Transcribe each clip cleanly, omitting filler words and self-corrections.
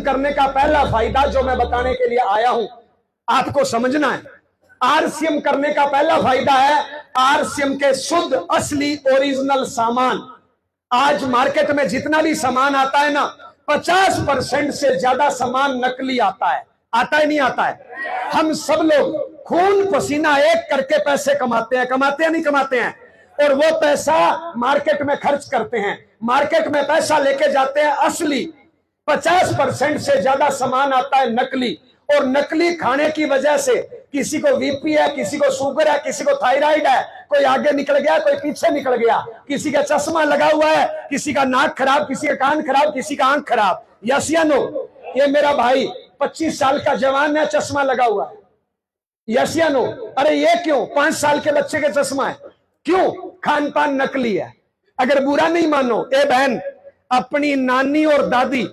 करने का पहला फायदा जो मैं बताने के लिए आया हूं, आपको समझना है। आरसीएम करने का पहला फायदा है आरसीएम के शुद्ध असली ओरिजिनल सामान। आज मार्केट में जितना भी सामान आता है ना, 50% से ज्यादा सामान नकली आता है। आता है नहीं आता है? हम सब लोग खून पसीना एक करके पैसे कमाते हैं, कमाते हैं नहीं कमाते हैं? और वो पैसा मार्केट में खर्च करते हैं, मार्केट में पैसा लेके जाते हैं असली। 50% से ज्यादा सामान आता है नकली, और नकली खाने की वजह से किसी को बीपी है, किसी को शुगर है, किसी को थायराइड है, कोई आगे निकल गया, कोई पीछे निकल गया, किसी का चश्मा लगा हुआ है, किसी का नाक खराब, किसी का कान खराब, किसी का आंख खराब। यस या नो? ये मेरा भाई 25 साल का जवान है, चश्मा लगा हुआ है। यस या नो? अरे ये क्यों? 5 साल के बच्चे के चश्मा है, क्यों? खान पान नकली है। अगर बुरा नहीं मानो, ए बहन, अपनी नानी और दादी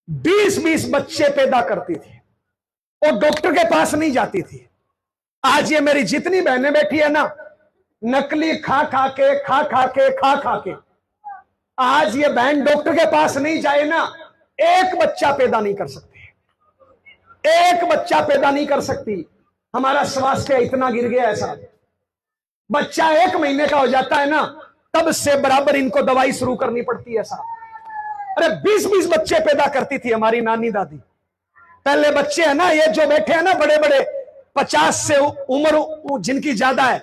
20-20 बच्चे पैदा करती थी और डॉक्टर के पास नहीं जाती थी। आज ये मेरी जितनी बहनें बैठी है ना, नकली खा खा के आज ये बहन डॉक्टर के पास नहीं जाए ना, एक बच्चा पैदा नहीं कर सकती, एक बच्चा पैदा नहीं कर सकती। हमारा स्वास्थ्य इतना गिर गया है साहब, बच्चा 1 महीने का हो जाता है ना, तब से बराबर इनको दवाई शुरू करनी पड़ती है साहब। अरे 20-20 बच्चे पैदा करती थी हमारी नानी दादी। पहले बच्चे है ना, ये जो बैठे हैं ना बड़े बड़े, 50 से उम्र जिनकी ज्यादा है,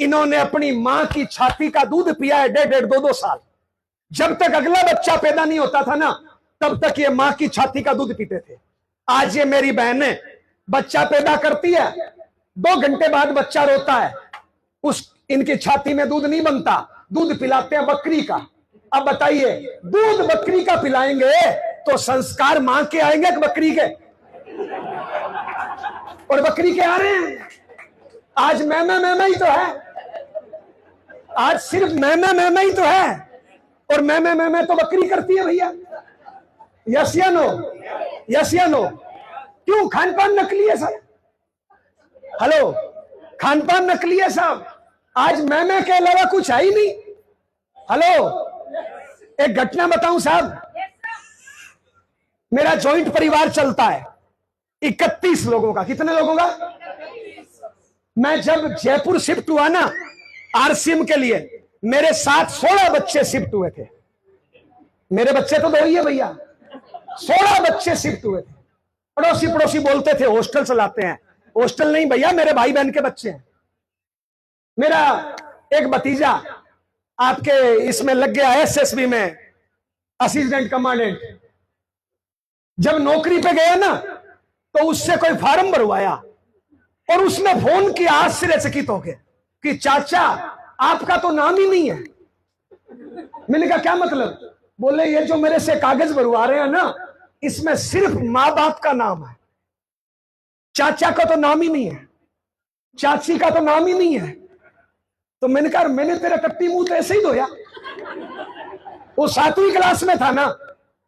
इन्होंने अपनी मां की छाती का दूध पिया है 1.5 2 साल। जब तक अगला बच्चा पैदा नहीं होता था ना, तब तक ये मां की छाती का दूध पीते थे। आज ये मेरी बहनें बच्चा पैदा करती है, 2 घंटे बाद बच्चा रोता है, इनकी छाती में दूध नहीं बनता, दूध पिलाते हैं बकरी का। अब बताइए, दूध बकरी का पिलाएंगे तो संस्कार मां के आएंगे कि बकरी के? और बकरी के आ रहे हैं। आज मैं ही तो है, आज सिर्फ मैं ही तो है, और मैं तो बकरी करती है भैया। यस या नो? यस या नो? क्यों? खान पान नकली है साहब। हेलो, खान पान नकली है साहब। आज मैं के अलावा कुछ है ही नहीं। हेलो, एक घटना बताऊं साहब, मेरा जॉइंट परिवार चलता है 31 लोगों का। कितने लोगों का? मैं जब जयपुर शिफ्ट हुआ ना आरसीएम के लिए, मेरे साथ 16 बच्चे शिफ्ट हुए थे। मेरे बच्चे तो 2 ही है भैया, 16 बच्चे शिफ्ट हुए थे। पड़ोसी पड़ोसी बोलते थे हॉस्टल चलाते हैं। हॉस्टल नहीं भैया, मेरे भाई बहन के बच्चे हैं। मेरा एक भतीजा आपके इसमें लग गया एसएसबी में, असिस्टेंट कमांडेंट। जब नौकरी पे गया ना, तो उससे कोई फार्म भरवाया और उसने फोन किया आश्चर्यचकित होके कि चाचा आपका तो नाम ही नहीं है। मैंने कहा क्या मतलब? बोले ये जो मेरे से कागज भरवा रहे हैं ना, इसमें सिर्फ मां बाप का नाम है, चाचा का तो नाम ही नहीं है, चाची का तो नाम ही नहीं है। तो मैंने कहा मैंने तेरा टट्टी मुंह तो ऐसे ही धोया। वो 7वीं क्लास में था ना,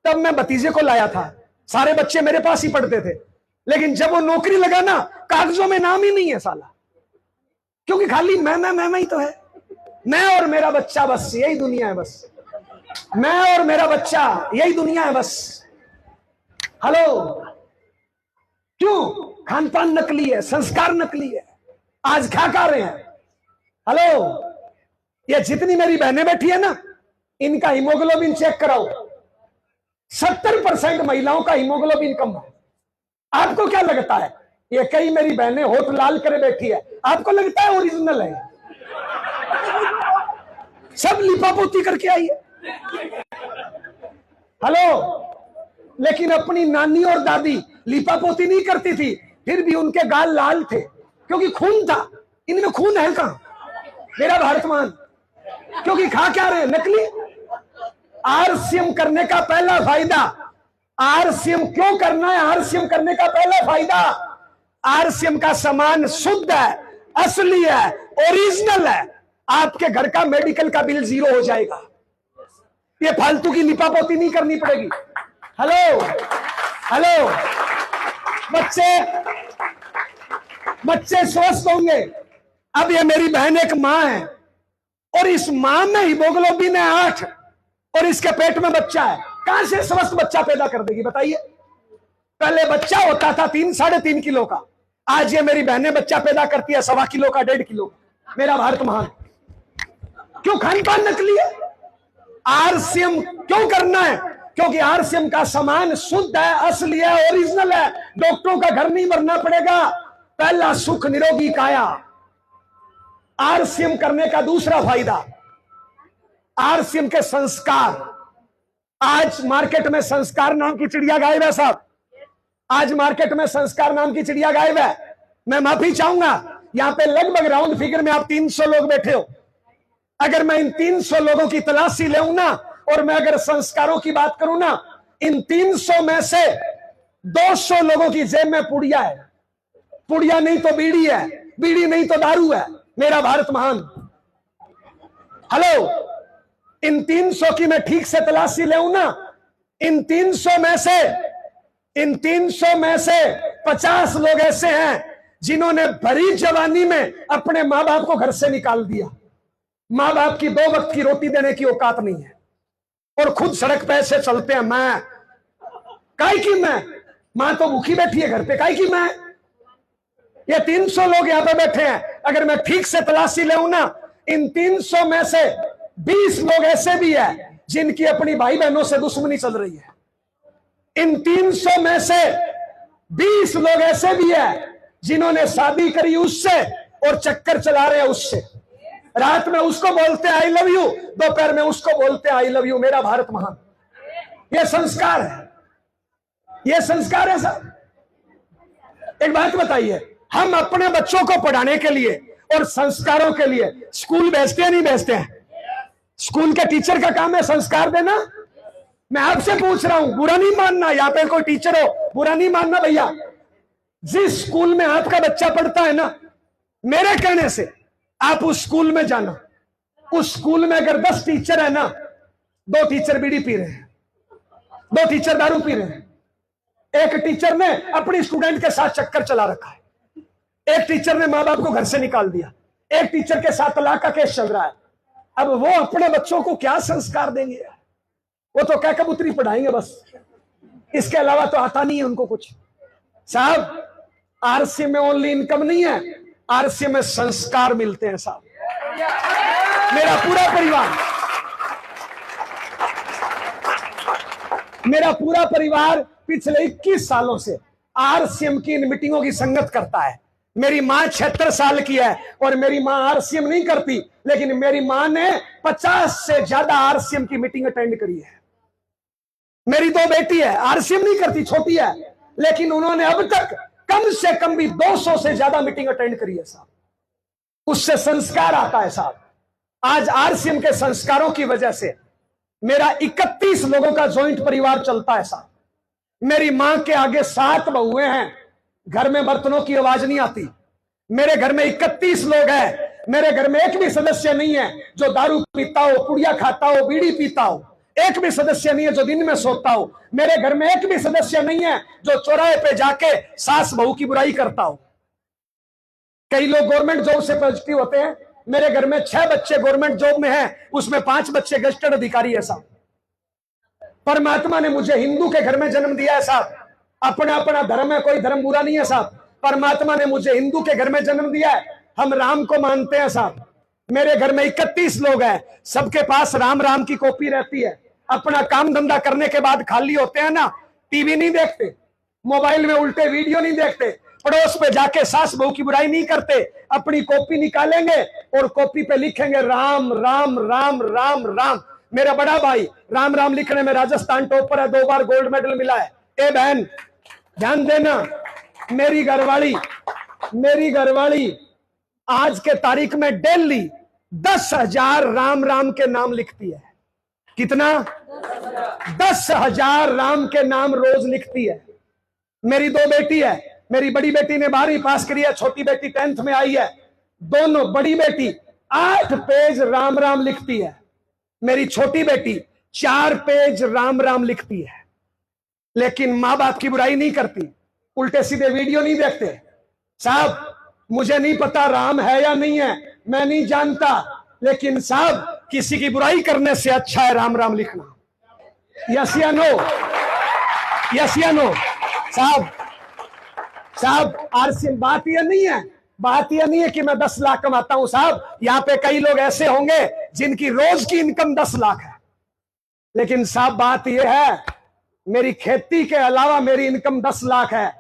तब मैं भतीजे को लाया था, सारे बच्चे मेरे पास ही पढ़ते थे। लेकिन जब वो नौकरी लगा ना, कागजों में नाम ही नहीं है साला, क्योंकि खाली मैं ही तो है। मैं और मेरा बच्चा, बस यही दुनिया है। बस मैं और मेरा बच्चा, यही दुनिया है बस। हेलो, क्यों? खान पान नकली है, संस्कार नकली है। आज क्या कर रहे हैं? हेलो, ये जितनी मेरी बहनें बैठी है ना, इनका हीमोग्लोबिन चेक कराओ। 70% महिलाओं का हीमोग्लोबिन कम है। आपको क्या लगता है? ये कई मेरी बहनें होठ लाल करे बैठी है, आपको लगता है ओरिजिनल है? सब लिपापोती करके आई है। हेलो, लेकिन अपनी नानी और दादी लिपापोती नहीं करती थी, फिर भी उनके गाल लाल थे, क्योंकि खून था। इनमें खून है कहां मेरा भारतमान? क्योंकि खा क्या रहे? नकली। आरसीएम करने का पहला फायदा, आरसीएम क्यों करना है? आरसीएम करने का पहला फायदा, आरसीएम का सामान शुद्ध है, असली है, ओरिजिनल है। आपके घर का मेडिकल का बिल 0 हो जाएगा। ये फालतू की लिपापोती नहीं करनी पड़ेगी। हेलो हेलो, बच्चे स्वस्थ होंगे। अब ये मेरी बहन एक मां है, और इस मां में हीमोग्लोबिन है 8, और इसके पेट में बच्चा है। कहां से स्वस्थ बच्चा पैदा कर देगी बताइए? पहले बच्चा होता था 3-3.5 किलो का, आज ये मेरी बहनें बच्चा पैदा करती है 1.25 किलो का, 1.5 किलो। मेरा भारत महान। क्यों? खान पान नकली है। आरसीएम क्यों करना है? क्योंकि आरसीएम का सामान शुद्ध है, असली है, ओरिजिनल है। डॉक्टरों का घर नहीं भरना पड़ेगा। पहला सुख निरोगी काया। आरसीएम करने का दूसरा फायदा, आरसीएम के संस्कार। आज मार्केट में संस्कार नाम की चिड़िया गायब है साहब। आज मार्केट में संस्कार नाम की चिड़िया गायब है। मैं माफी चाहूंगा, यहां पे लगभग राउंड फिगर में आप 300 लोग बैठे हो। अगर मैं इन 300 लोगों की तलाशी लेऊं ना, और मैं अगर संस्कारों की बात करूं ना, इन 300 में से 200 लोगों की जेब में पुड़िया है। पुड़िया नहीं तो बीड़ी है, बीड़ी नहीं तो दारू है। मेरा भारत महान। हेलो, इन 300 की मैं ठीक से तलाशी लेऊं ना, इन 300 में से 50 लोग ऐसे हैं जिन्होंने भरी जवानी में अपने मां बाप को घर से निकाल दिया। मां बाप की 2 वक्त की रोटी देने की औकात नहीं है, और खुद सड़क पे ऐसे चलते हैं। मैं काहे की मैं मां तो भूखी बैठी है घर पे, काहे की मैं। ये 300 लोग यहां पे बैठे हैं, अगर मैं ठीक से तलाशी लेऊं ना, इन 300 में से 20 लोग ऐसे भी है जिनकी अपनी भाई बहनों से दुश्मनी चल रही है। इन 300 में से 20 लोग ऐसे भी है जिन्होंने शादी करी उससे और चक्कर चला रहे हैं उससे। रात में उसको बोलते हैं आई लव यू, दोपहर में उसको बोलते हैं आई लव यू। मेरा भारत महान। यह संस्कार है, यह संस्कार है साहब। एक बात बताइए, हम अपने बच्चों को पढ़ाने के लिए और संस्कारों के लिए स्कूल भेजते हैं नहीं भेजते हैं? स्कूल के टीचर का काम है संस्कार देना। मैं आपसे पूछ रहा हूं, बुरा नहीं मानना, यहां पे कोई टीचर हो बुरा नहीं मानना भैया। जिस स्कूल में आपका बच्चा पढ़ता है ना, मेरे कहने से आप उस स्कूल में जाना। उस स्कूल में अगर 10 टीचर है ना, 2 टीचर बीड़ी पी रहे हैं, 2 टीचर दारू पी रहे हैं, एक टीचर ने अपनी स्टूडेंट के साथ चक्कर चला रखा है, एक टीचर ने मां बाप को घर से निकाल दिया, एक टीचर के साथ तलाक का केस चल रहा है। अब वो अपने बच्चों को क्या संस्कार देंगे? वो तो क्या कबूतरी पढ़ाएंगे बस, इसके अलावा तो आता नहीं है उनको कुछ। साहब, आरसीएम में ओनली इनकम नहीं है, आरसीएम में संस्कार मिलते हैं साहब। मेरा पूरा परिवार पिछले 21 सालों से आरसीएम की इन मीटिंगों की संगत करता है। मेरी मां 76 साल की है और मेरी मां आरसीएम नहीं करती, लेकिन मेरी मां ने 50 से ज्यादा आरसीएम की मीटिंग अटेंड करी है। मेरी 2 बेटी है, आरसीएम नहीं करती, छोटी है, लेकिन उन्होंने अब तक कम से कम भी 200 से ज्यादा मीटिंग अटेंड करी है साहब। उससे संस्कार आता है साहब। आज आरसीएम के संस्कारों की वजह से मेरा 31 लोगों का ज्वाइंट परिवार चलता है साहब। मेरी मां के आगे 7 बहुएं हैं, घर में बर्तनों की आवाज नहीं आती। मेरे घर में 31 लोग हैं, मेरे घर में एक भी सदस्य नहीं है जो दारू पीता हो, पुड़िया खाता हो, बीड़ी पीता हो। एक भी सदस्य नहीं है जो दिन में सोता हो। मेरे घर में एक भी सदस्य नहीं है जो चौराहे पे जाके सास बहू की बुराई करता हो। कई लोग गवर्नमेंट जॉब से पॉजिटिव होते हैं। मेरे घर में 6 बच्चे गवर्नमेंट जॉब में हैं, उसमें 5 बच्चे गजेटेड अधिकारी है साहब। परमात्मा ने मुझे हिंदू के घर में जन्म दिया है साहब। अपना अपना धर्म है, कोई धर्म बुरा नहीं है साहब। परमात्मा ने मुझे हिंदू के घर में जन्म दिया है, हम राम को मानते हैं साहब। मेरे घर में 31 लोग हैं, सबके पास राम राम की कॉपी रहती है। अपना काम धंधा करने के बाद खाली होते हैं ना, टीवी नहीं देखते, मोबाइल में उल्टे वीडियो नहीं देखते, पड़ोस पे जाके सास बहू की बुराई नहीं करते। अपनी कॉपी निकालेंगे और कॉपी पे लिखेंगे राम राम राम राम राम। मेरा बड़ा भाई राम राम लिखने में राजस्थान टॉपर है, 2 बार गोल्ड मेडल मिला है। ए बहन ध्यान देना, मेरी घरवाली आज के तारीख में डेली 10,000 राम राम के नाम लिखती है। कितना? 10,000 राम के नाम रोज लिखती है। मेरी 2 बेटी है, मेरी बड़ी बेटी ने 12वीं पास करी है, छोटी बेटी 10th में आई है। दोनों, बड़ी बेटी 8 पेज राम राम लिखती है, मेरी छोटी बेटी 4 पेज राम राम लिखती है। लेकिन मां बाप की बुराई नहीं करती, उल्टे सीधे वीडियो नहीं देखते। साहब, मुझे नहीं पता राम है या नहीं है, मैं नहीं जानता, लेकिन साहब किसी की बुराई करने से अच्छा है राम राम लिखना। यस या नो? यस या नो? साहब साहब आरसीएम, बात यह नहीं है, बात यह नहीं है कि मैं 10 लाख कमाता हूं साहब। यहां पे कई लोग ऐसे होंगे जिनकी रोज की इनकम 10 लाख है, लेकिन साहब बात यह है मेरी खेती के अलावा मेरी इनकम 10 लाख है,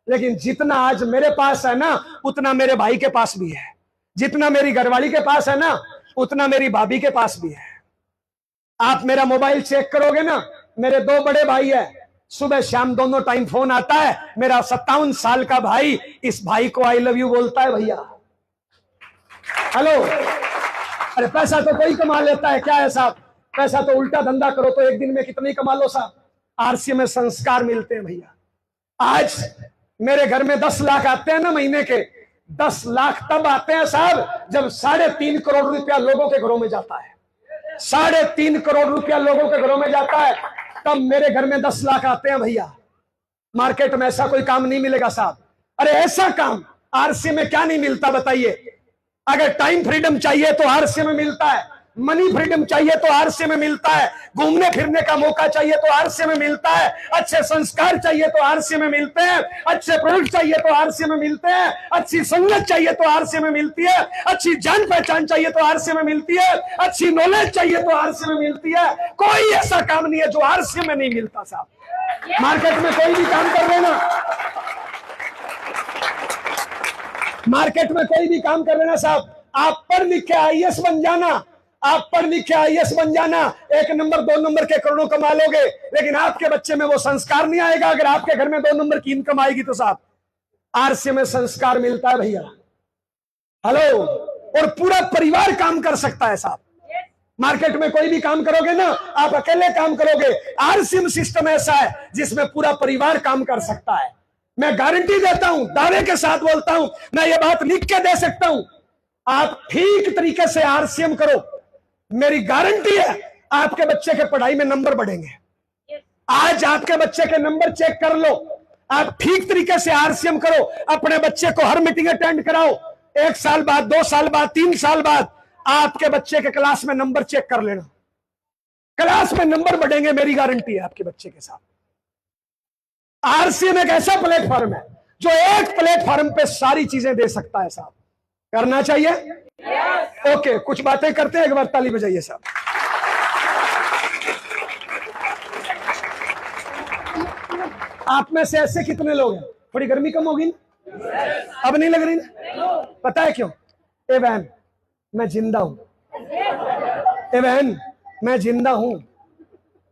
लेकिन जितना आज मेरे पास है ना उतना मेरे भाई के पास भी है, जितना मेरी घरवाली के पास है ना उतना मेरी भाभी के पास भी है। आप मेरा मोबाइल चेक करोगे ना, मेरे 2 बड़े भाई है, सुबह शाम दोनों टाइम फोन आता है। मेरा 57 साल का भाई इस भाई को आई लव यू बोलता है, भैया हेलो। अरे पैसा तो कोई कमा लेता है, क्या है साहब? पैसा तो उल्टा धंधा करो तो एक दिन में कितनी कमा लो साहब। आरसी में संस्कार मिलते हैं भैया। आज मेरे घर में 10 लाख आते हैं ना महीने के, 10 लाख तब आते हैं साहब जब 3.5 करोड़ रुपया लोगों के घरों में जाता है। 3.5 करोड़ रुपया लोगों के घरों में जाता है, तब मेरे घर में 10 लाख आते हैं भैया। मार्केट में ऐसा कोई काम नहीं मिलेगा साहब। अरे ऐसा काम आरसी में क्या नहीं मिलता बताइए? अगर टाइम फ्रीडम चाहिए तो आरसी में मिलता है, मनी फ्रीडम चाहिए तो आरसी में मिलता है, घूमने फिरने का मौका चाहिए तो आरसी में मिलता है, अच्छे संस्कार चाहिए तो आरसी में मिलते हैं, अच्छे प्रोडक्ट चाहिए तो आरसी में मिलते हैं, अच्छी संगत चाहिए तो आरसी में मिलती है, अच्छी जान पहचान चाहिए तो आरसी में मिलती है, अच्छी नॉलेज चाहिए तो आरसी में मिलती है। कोई ऐसा काम नहीं है जो आरसी में नहीं मिलता साहब। मार्केट में कोई भी काम कर लेना, मार्केट में कोई भी काम कर लेना साहब। आप पढ़ लिख के आईएएस बन जाना, आप पढ़ लिख के आईएएस बन जाना, 1 नंबर 2 नंबर के करोड़ों कमा लोगे, लेकिन आपके बच्चे में वो संस्कार नहीं आएगा। अगर आपके घर में 2 नंबर की इनकम आएगी तो साहब आरसी में संस्कार मिलता है भैया, हेलो। और पूरा परिवार काम कर सकता है साहब। मार्केट में कोई भी काम करोगे ना, आप अकेले काम करोगे, आरसीएम सिस्टम ऐसा है जिसमें पूरा परिवार काम कर सकता है। मैं गारंटी देता हूं, दावे के साथ बोलता हूं, मैं ये बात लिख के दे सकता हूं, आप ठीक तरीके से आरसीएम करो, मेरी गारंटी है आपके बच्चे के पढ़ाई में नंबर बढ़ेंगे। आज आपके बच्चे के नंबर चेक कर लो, आप ठीक तरीके से आरसीएम करो, अपने बच्चे को हर मीटिंग अटेंड कराओ, 1 साल बाद, 2 साल बाद, 3 साल बाद आपके बच्चे के क्लास में नंबर चेक कर लेना, क्लास में नंबर बढ़ेंगे, मेरी गारंटी है आपके बच्चे के साथ। आरसीएम एक ऐसा प्लेटफॉर्म है जो एक प्लेटफॉर्म पे सारी चीजें दे सकता है साहब। करना चाहिए? ओके, कुछ बातें करते हैं, एक बार ताली बजाइए साहब। आप में से ऐसे कितने लोग हैं थोड़ी गर्मी कम होगी ना? अब नहीं लग रही ना? पता है क्यों? ए बहन मैं जिंदा हूं, ए बहन मैं जिंदा हूं।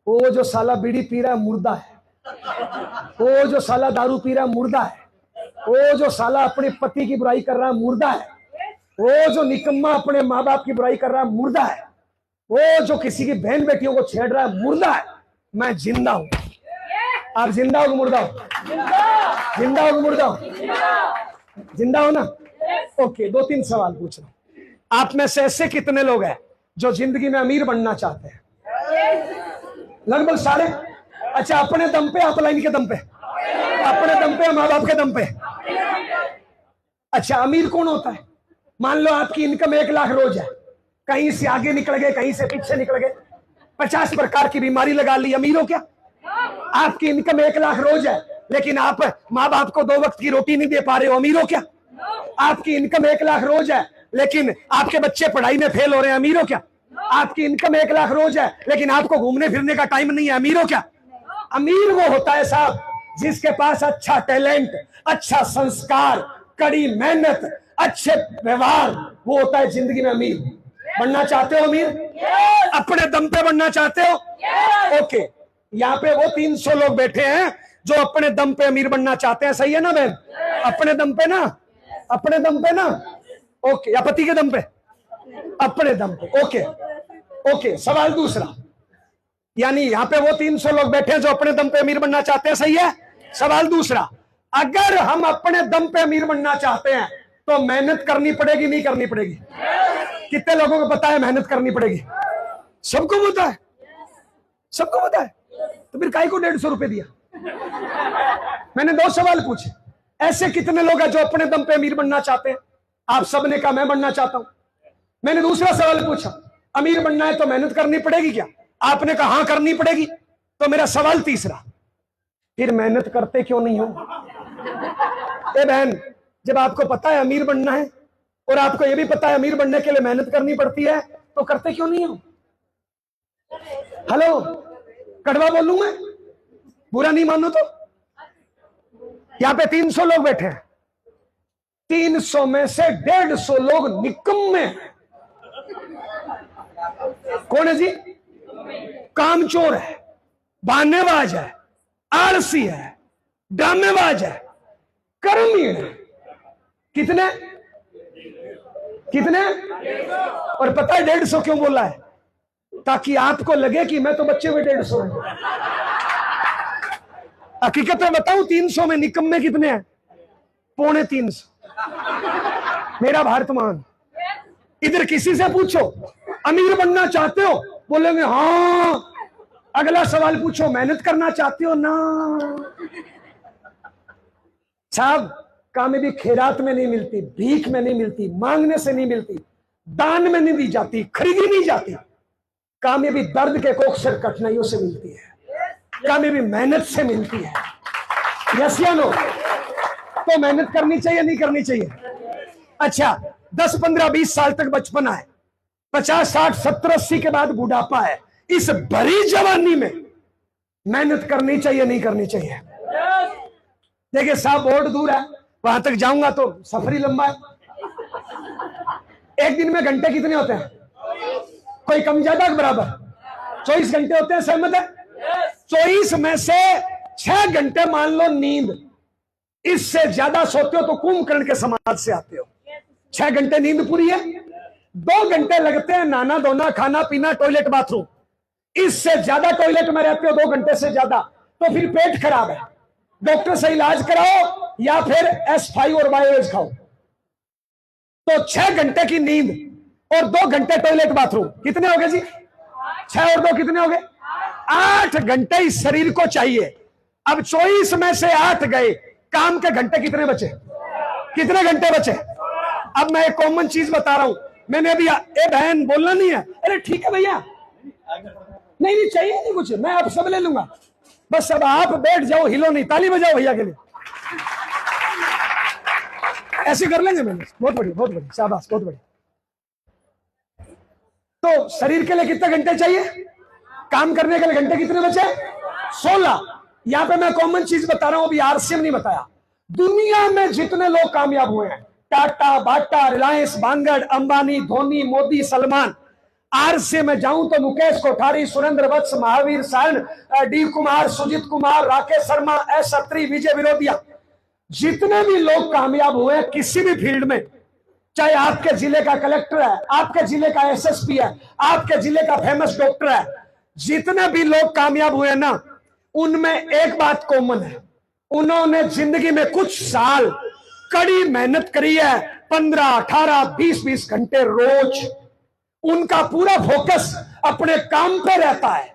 वो जो साला बीड़ी पी रहा है मुर्दा है, वो जो साला दारू पी रहा है मुर्दा है, वो जो साला अपने पति की बुराई कर रहा है मुर्दा है, वो जो निकम्मा अपने माँ बाप की बुराई कर रहा है मुर्दा है, वो जो किसी की बहन बेटियों को छेड़ रहा है मुर्दा है। मैं जिंदा हूं। आप जिंदा हो मुर्दा हो? जिंदा हो मुर्दा हो? जिंदा हो ना? ओके, 2-3 सवाल पूछ रहा हूं। आप में से ऐसे कितने लोग हैं जो जिंदगी में अमीर बनना चाहते हैं? लगभग सारे। अच्छा, अपने दम पे, अपलाइन के दम पे, अपने दम पे, माँ बाप के दम पे। अच्छा, अमीर कौन होता है? मान लो आपकी इनकम 1 लाख रोज है, कहीं से आगे निकल गए, कहीं से पीछे निकल गए, 50 प्रकार की बीमारी लगा ली, अमीर हो क्या? आपकी इनकम 1 लाख रोज है, लेकिन आप माँ बाप को 2 वक्त की रोटी नहीं दे पा रहे हो, अमीर हो क्या? आपकी इनकम 1 लाख रोज है, लेकिन आपके बच्चे पढ़ाई में फेल हो रहे हैं, अमीर हो क्या? आपकी इनकम 1 लाख रोज है, लेकिन आपको घूमने फिरने का टाइम नहीं है, अमीर हो क्या? अमीर वो होता है साहब जिसके पास अच्छा टैलेंट, अच्छा संस्कार, कड़ी मेहनत, अच्छे व्यवहार, वो होता है जिंदगी में अमीर। बनना चाहते हो अमीर? अपने दम पे बनना चाहते हो? ओके, यहाँ पे वो 300 लोग बैठे हैं जो अपने दम पे अमीर बनना चाहते हैं, सही है ना बहन? अपने दम पे ना, अपने दम पे ना, ओके, या पति के दम पे? अपने दम पे, ओके ओके। सवाल दूसरा, यानी यहाँ पे वो 300 लोग बैठे हैं जो अपने दम पे अमीर बनना चाहते हैं, सही है? सवाल दूसरा, अगर हम अपने दम पे अमीर बनना चाहते हैं तो मेहनत करनी पड़ेगी, नहीं करनी पड़ेगी? कितने लोगों को पता है मेहनत करनी पड़ेगी? सबको पता है, सबको पता है। तो फिर काहे को 150 रुपए दिया? मैंने 2 सवाल पूछे, ऐसे कितने लोग हैं जो अपने दम पे अमीर बनना चाहते हैं? आप सबने कहा मैं बनना चाहता हूं। मैंने दूसरा सवाल पूछा, अमीर बनना है तो मेहनत करनी पड़ेगी क्या? आपने कहा हाँ करनी पड़ेगी। तो मेरा सवाल तीसरा, फिर मेहनत करते क्यों नहीं हो? ए बहन, जब आपको पता है अमीर बनना है और आपको यह भी पता है अमीर बनने के लिए मेहनत करनी पड़ती है, तो करते क्यों नहीं हो? हेलो, कड़वा बोलूं मैं? बुरा नहीं मानो तो। यहां पे 300 लोग बैठे हैं, 300 में से 150 लोग निकम्मे हैं। कौन है जी? कामचोर है, बहानेबाज है, आलसी है, ड्रामेबाज है, कर्मी है। कितने कितने? और पता है 150 क्यों बोला है? ताकि आपको लगे कि मैं तो बच्चे में 150 है। हकीकत में बताऊं, 300 में निकम्मे कितने हैं? 350। मेरा भारत मान। इधर किसी से पूछो अमीर बनना चाहते हो, बोलेंगे हाँ। अगला सवाल पूछो मेहनत करना चाहते हो ना? साहब, कामयाबी खैरात में नहीं मिलती, भीख में नहीं मिलती, मांगने से नहीं मिलती, दान में नहीं दी जाती, खरीदी नहीं जाती। कामयाबी दर्द के कोख कठिनाइयों से मिलती है, कामयाबी मेहनत से मिलती है। यस या नो? तो मेहनत करनी चाहिए नहीं करनी चाहिए? अच्छा, 10, 15, 20 साल तक बचपना है, 50, 60, 70, 80 के बाद बुढ़ापा है। इस भरी जवानी में मेहनत करनी चाहिए नहीं करनी चाहिए? देखिए साहब, बहुत दूर है, वहां तक जाऊंगा तो सफर ही लंबा है। एक दिन में घंटे कितने होते हैं? कोई कम ज्यादा बराबर? 24 घंटे होते हैं, सहमत है? 24 में से 6 घंटे मान लो नींद, इससे ज्यादा सोते हो तो कुंभकर्ण के समाज से आते हो। 6 घंटे नींद पूरी है, 2 घंटे लगते हैं नहाना धोना, खाना पीना, टॉयलेट बाथरूम, इससे ज्यादा टॉयलेट में रहते हो 2 घंटे से ज्यादा, तो फिर पेट खराब है, डॉक्टर से इलाज कराओ या फिर S5 और बायोएज खाओ। तो 6 घंटे की नींद और 2 घंटे टॉयलेट बाथरूम, कितने हो गए जी? 6 और 2 कितने हो गए? 8 घंटे इस शरीर को चाहिए। अब 24 में से 8 गए, काम के घंटे कितने बचे? कितने घंटे बचे? अब मैं एक कॉमन चीज बता रहा हूं, मैंने अभी ए बहन बोलना नहीं है, अरे ठीक है भैया, नहीं नहीं चाहिए नहीं कुछ, मैं आप सब ले लूंगा, बस अब आप बैठ जाओ, हिलो नहीं, ताली बजाओ भैया के लिए। ऐसे कर लेंगे मैंने, बहुत बढ़िया बहुत बढ़िया, शाबाश, बहुत बढ़िया। तो शरीर के लिए कितने घंटे चाहिए? काम करने के लिए घंटे कितने बचे? 16। यहां पे मैं कॉमन चीज बता रहा हूं, अभी RCM नहीं बताया। दुनिया में जितने लोग कामयाब हुए हैं, टाटा, बाटा, रिलायंस, बांगड़, अंबानी, धोनी, मोदी, सलमान, RCM में जाऊं तो मुकेश कोठारी, सुरेंद्र वत्स, महावीर सारण, D कुमार, सुजीत कुमार, राकेश शर्मा, S अत्री, विजय विरोधिया, जितने भी लोग कामयाब हुए हैं किसी भी फील्ड में, चाहे आपके जिले का कलेक्टर है, आपके जिले का SSP है, आपके जिले का फेमस डॉक्टर है, जितने भी लोग कामयाब हुए ना, उनमें एक बात कॉमन है, उन्होंने जिंदगी में कुछ साल कड़ी मेहनत करी है, 15, 18, 20 घंटे रोज। उनका पूरा फोकस अपने काम पे रहता है,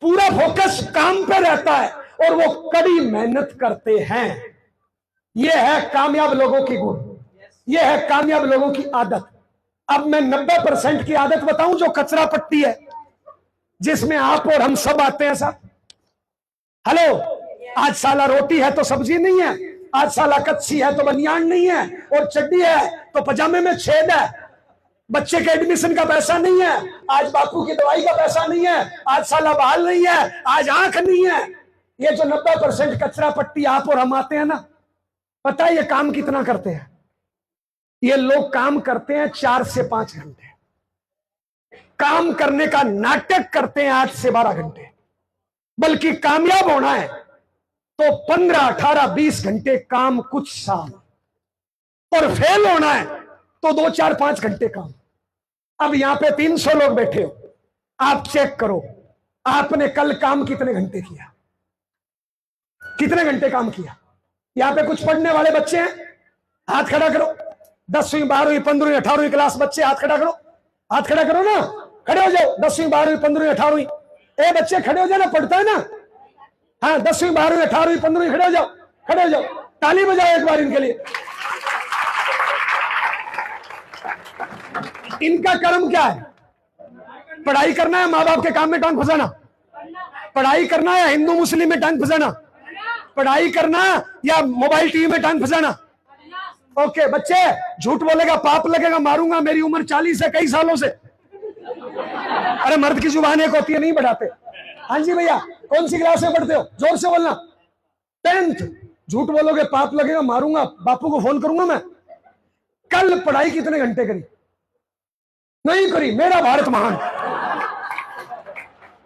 पूरा फोकस काम पे रहता है और वो कड़ी मेहनत करते हैं। यह है कामयाब लोगों की गुण, यह है कामयाब लोगों की आदत। अब मैं 90% की आदत बताऊं जो कचरा पट्टी है, जिसमें आप और हम सब आते हैं साहब। हेलो, आज साला रोटी है तो सब्जी नहीं है, आज साला कच्ची है तो बनियान नहीं है, और चड्डी है तो पजामे में छेद है, बच्चे के एडमिशन का पैसा नहीं है, आज बापू की दवाई का पैसा नहीं है, आज साला बाल नहीं है, आज आंख नहीं है। ये जो 90% कचरा पट्टी आप और हम आते हैं ना, पता है ये काम कितना करते हैं? ये लोग काम करते हैं 4 से 5 घंटे, काम करने का नाटक करते हैं 8 से 12 घंटे। बल्कि कामयाब होना है तो 15, 18, 20 घंटे काम कुछ साल, और फेल होना है तो 2, 4, 5 घंटे काम। अब यहां पे 300 लोग बैठे हो, आप चेक करो आपने कल काम कितने घंटे किया, कितने घंटे काम किया। यहां पे कुछ पढ़ने वाले बच्चे हैं, हाथ खड़ा करो। 10वीं 12वीं 15वीं 18वीं क्लास बच्चे, हाथ खड़ा करो, हाथ खड़ा करो ना, खड़े हो जाओ। 10वीं 12वीं 15वीं 18वीं, ए बच्चे खड़े हो जाओ ना, पढ़ता है ना। हाँ, 10वीं 12वीं 18वीं 15वीं, खड़े हो जाओ, खड़े हो जाओ, ताली बजाओ एक बार इनके लिए। इनका कर्म क्या है? पढ़ाई करना है, माँ बाप के काम में टांग फंसाना। पढ़ाई करना या हिंदू मुस्लिम में टांग फंसाना? पढ़ाई करना या मोबाइल टीवी में टांग फंसाना? ओके बच्चे, झूठ बोलेगा पाप लगेगा, मारूंगा, मेरी उम्र 40 है, कई सालों से। अरे मर्द की जुबान एक होती है, नहीं बढ़ाते। हाँ जी भैया, कौन सी क्लास में पढ़ते हो? जोर से बोलना। 10th। झूठ बोलोगे पाप लगेगा, मारूंगा, बापू को फोन करूंगा मैं। कल पढ़ाई कितने घंटे करी? नहीं करी, मेरा भारत महान।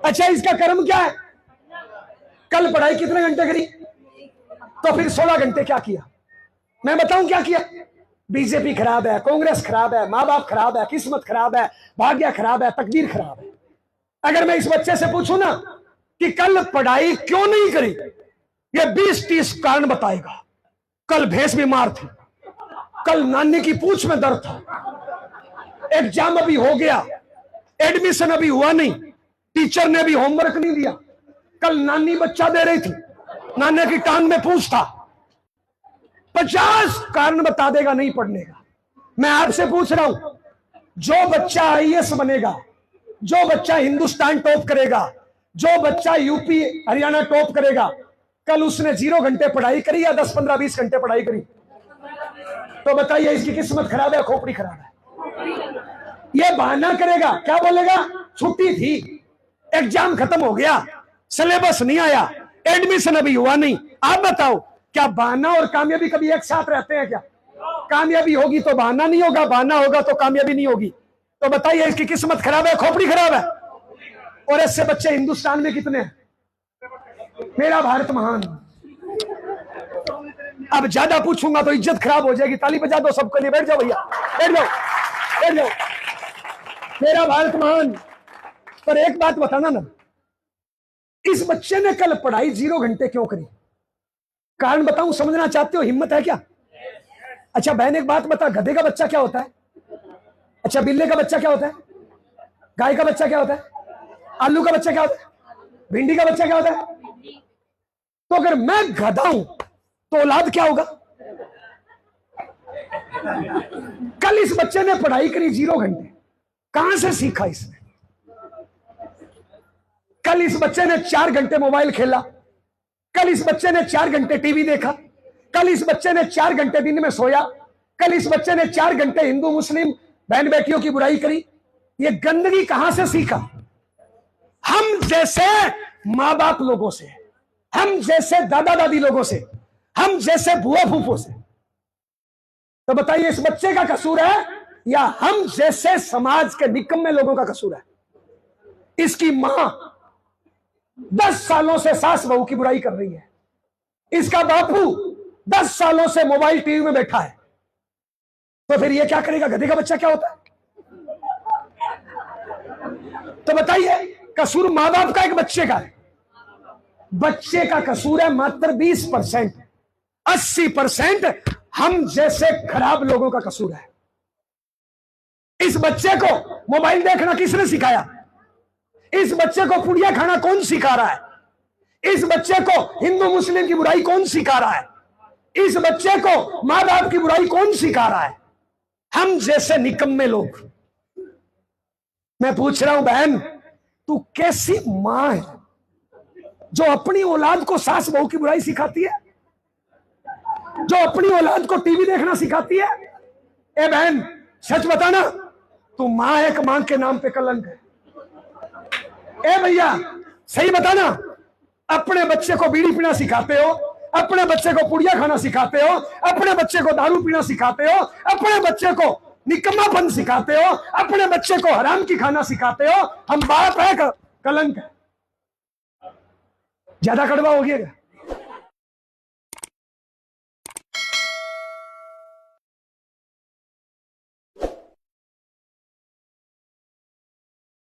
अच्छा, इसका कर्म क्या है? कल पढ़ाई कितने घंटे करी? तो फिर 16 घंटे क्या किया? मैं बताऊं क्या किया? बीजेपी खराब है, कांग्रेस खराब है, माँ बाप खराब है, किस्मत खराब है, भाग्य खराब है, तकदीर खराब है। अगर मैं इस बच्चे से पूछूं ना कि कल पढ़ाई क्यों नहीं करी, ये 20-30 कारण बताएगा। कल भैंस बीमार थी, कल नानी की पूंछ में दर्द था, एग्जाम अभी हो गया, एडमिशन अभी हुआ नहीं, टीचर ने भी होमवर्क नहीं दिया, कल नानी बच्चा दे रही थी, नाने की टांग में पूंछ था। 50 कारण बता देगा नहीं पढ़ने का। मैं आपसे पूछ रहा हूं, जो बच्चा आईएएस बनेगा, जो बच्चा हिंदुस्तान टॉप करेगा, जो बच्चा यूपी हरियाणा टॉप करेगा, कल उसने 0 घंटे पढ़ाई करी या 10, 15, 20 घंटे पढ़ाई करी? तो बताइए, इसकी किस्मत खराब है, खोपड़ी खराब है। ये बहाना करेगा, क्या बोलेगा? छुट्टी थी, एग्जाम खत्म हो गया, सिलेबस नहीं आया, एडमिशन अभी हुआ नहीं। आप बताओ, क्या बहाना और कामयाबी कभी एक साथ रहते हैं क्या? कामयाबी होगी तो बहाना नहीं होगा, बहाना होगा तो कामयाबी नहीं होगी। तो बताइए, इसकी किस्मत खराब है, खोपड़ी खराब है। और ऐसे बच्चे हिंदुस्तान में कितने हैं? मेरा भारत महान। अब ज्यादा पूछूंगा तो इज्जत खराब हो जाएगी। ताली बजा दो सबके लिए। बैठ जाओ भैया, बैठ जाओ, बैठ जाओ। मेरा भारत महान। पर एक बात बताना ना, इस बच्चे ने कल पढ़ाई 0 घंटे क्यों करी? कारण बताऊं, समझना चाहते हो? हिम्मत है क्या? अच्छा बहन, एक बात बता, गधे का बच्चा क्या होता है? अच्छा, बिल्ले का बच्चा क्या होता है? गाय का बच्चा क्या होता है? आलू का बच्चा क्या होता है? भिंडी का बच्चा क्या होता है? तो अगर मैं गधा हूं तो औलाद क्या होगा? कल इस बच्चे ने पढ़ाई करी 0 घंटे, कहां से सीखा इसने? कल इस बच्चे ने 4 घंटे मोबाइल खेला, कल इस बच्चे ने 4 घंटे टीवी देखा, कल इस बच्चे ने 4 घंटे दिन में सोया, कल इस बच्चे ने 4 घंटे हिंदू मुस्लिम बहन बेटियों की बुराई करी। ये गंदगी कहां से सीखा? हम जैसे मां बाप लोगों से, हम जैसे दादा दादी लोगों से, हम जैसे बुआ फूफो से। तो बताइए, इस बच्चे का कसूर है या हम जैसे समाज के निकम्मे लोगों का कसूर है? इसकी मां 10 सालों से सास बहू की बुराई कर रही है, इसका बापू 10 सालों से मोबाइल टीवी में बैठा है, तो फिर ये क्या करेगा? गधे का बच्चा क्या होता है? तो बताइए, कसूर मां बाप का एक बच्चे का है? बच्चे का कसूर है मात्र 20%। 80% हम जैसे खराब लोगों का कसूर है। इस बच्चे को मोबाइल देखना किसने सिखाया? इस बच्चे को पुड़िया खाना कौन सिखा रहा है? इस बच्चे को हिंदू मुस्लिम की बुराई कौन सिखा रहा है? इस बच्चे को मां बाप की बुराई कौन सिखा रहा है? हम जैसे निकम्मे लोग। मैं पूछ रहा हूं बहन, तू कैसी मां है जो अपनी औलाद को सास बहू की बुराई सिखाती है, जो अपनी औलाद को टीवी देखना सिखाती है? ए बहन, सच बताना, तू मां है कि मां के नाम पे कलंक है? ए भैया, सही बताना, अपने बच्चे को बीड़ी पीना सिखाते हो, अपने बच्चे को पुड़िया खाना सिखाते हो, अपने बच्चे को दारू पीना सिखाते हो, अपने बच्चे को निकम्मापन सिखाते हो, अपने बच्चे को हराम की खाना सिखाते हो। हम बाप है कलंक है? ज्यादा कड़वा हो गया क्या?